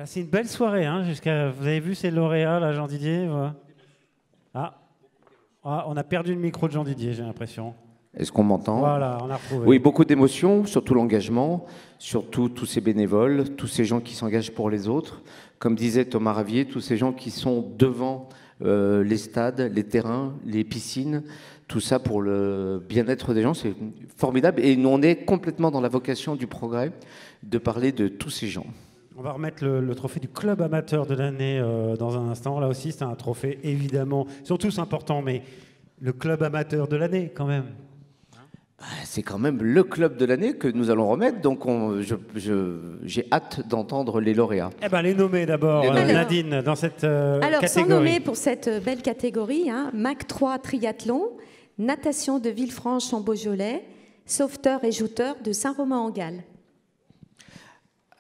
Ah, c'est une belle soirée, hein, vous avez vu ces lauréats, là, Jean Didier voilà. On a perdu le micro de Jean Didier, j'ai l'impression. Est-ce qu'on m'entend? Voilà, on a retrouvé. Oui, beaucoup d'émotions, surtout l'engagement, surtout tous ces bénévoles, tous ces gens qui s'engagent pour les autres. Comme disait Thomas Ravier, tous ces gens qui sont devant les stades, les terrains, les piscines, tout ça pour le bien-être des gens, c'est formidable. Et nous, on est complètement dans la vocation du progrès de parler de tous ces gens. On va remettre le trophée du club amateur de l'année dans un instant. Là aussi, c'est un trophée, évidemment. Ils sont tous importants, mais le club amateur de l'année, quand même. C'est quand même le club de l'année que nous allons remettre, donc j'ai hâte d'entendre les lauréats. Eh ben, les nommer d'abord, Nadine, dans cette alors, catégorie. Sans nommer pour cette belle catégorie, hein, Mac 3 triathlon, natation de Villefranche en Beaujolais, sauveteur et jouteur de Saint-Romain-en-Galles.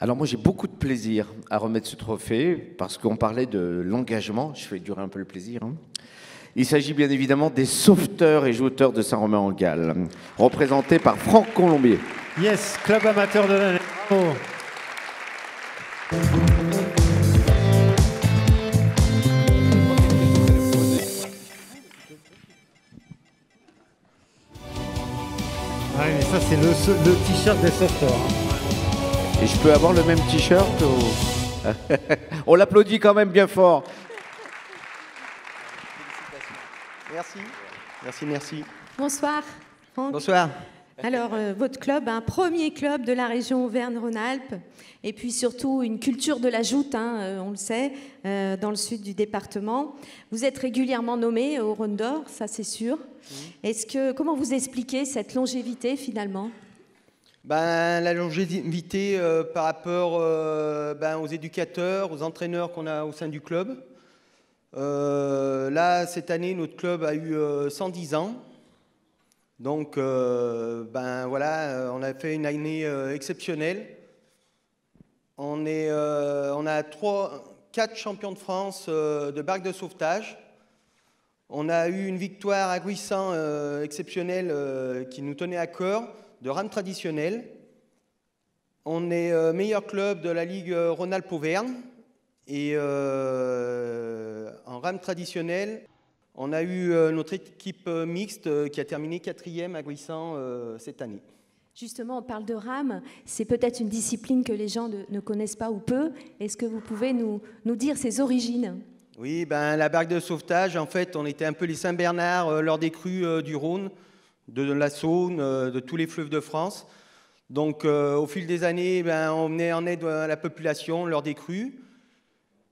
Alors moi j'ai beaucoup de plaisir à remettre ce trophée parce qu'on parlait de l'engagement, je fais durer un peu le plaisir. Hein. Il s'agit bien évidemment des sauveteurs et jouteurs de Saint-Romain-en-Galles, représentés par Franck Colombier. Yes, club amateur de l'année. Bravo. Ah oui, mais ça c'est le t-shirt des sauveteurs. Hein. Et je peux avoir le même t-shirt On l'applaudit quand même bien fort. Merci, merci, merci. Bonsoir, Franck. Bonsoir. Alors, votre club, un premier club de la région Auvergne-Rhône-Alpes, et puis surtout une culture de la joute, hein, on le sait, dans le sud du département. Vous êtes régulièrement nommé au Rhône d'Or, ça c'est sûr. Comment vous expliquez cette longévité finalement ? La longévité par rapport aux éducateurs, aux entraîneurs qu'on a au sein du club. Là, cette année, notre club a eu 110 ans. Donc, voilà, on a fait une année exceptionnelle. On a 4 champions de France de barque de sauvetage. On a eu une victoire à Guissan exceptionnelle qui nous tenait à cœur, de rame traditionnelle. On est meilleur club de la Ligue Rhône-Alpes-Auvergne. Et en rame traditionnelle, on a eu notre équipe mixte qui a terminé 4e à Guissan cette année. Justement, on parle de rame. C'est peut-être une discipline que les gens ne connaissent pas ou peu. Est-ce que vous pouvez nous dire ses origines ? Oui, la barque de sauvetage, en fait, on était un peu les Saint-Bernard lors des crues du Rhône, de la Saône, de tous les fleuves de France. Donc, au fil des années, on venait en aide à la population lors des crues.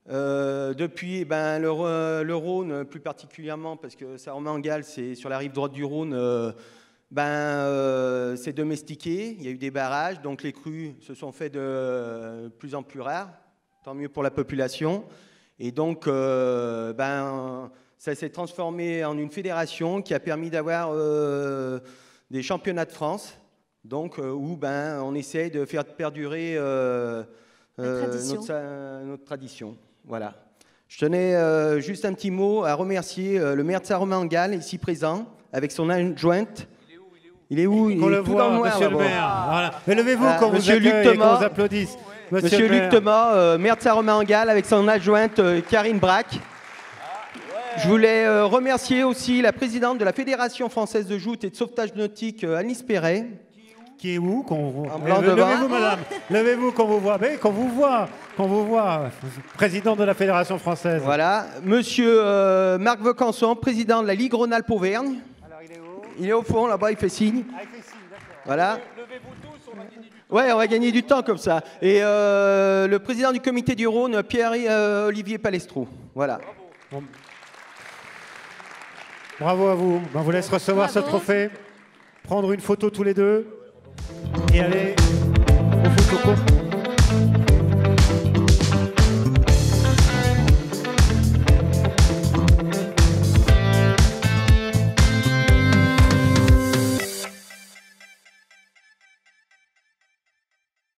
Depuis, le Rhône, plus particulièrement, parce que Saint-Romain-en-Galles, c'est sur la rive droite du Rhône, c'est domestiqué. Il y a eu des barrages, donc les crues se sont fait de plus en plus rares. Tant mieux pour la population. Et donc, ça s'est transformé en une fédération qui a permis d'avoir des championnats de France, donc où on essaye de faire perdurer notre tradition. Voilà. Je tenais juste un petit mot à remercier le maire de Saint-Romain-en-Galles, ici présent, avec son adjointe. Il est où? On le voit, monsieur le maire. Voilà. Mais levez-vous quand vous accueillez et qu'on vous applaudisse. Monsieur Luc Thomas, maire de Saint-Romain-en-Galles, avec son adjointe Karine Braque. Je voulais remercier aussi la présidente de la Fédération française de joute et de sauvetage nautique, Alice Perret. Qui est où Levez-vous, madame. Levez-vous qu'on vous voit. Mais qu'on vous voit. Président de la Fédération française. Voilà. Monsieur Marc Vaucanson, président de la Ligue Rhône-Alpes-Auvergne. Alors, il est où? Il est au fond, là-bas, il fait signe. Ah, il fait signe, d'accord. Voilà. Levez-vous tous, on va gagner du temps. Ouais, on va gagner du temps comme ça. Et le président du comité du Rhône, Pierre-Olivier Palestro. Voilà. Bravo. Bravo à vous. On vous laisse recevoir ce trophée. Prendre une photo tous les deux. Et aller au photoco.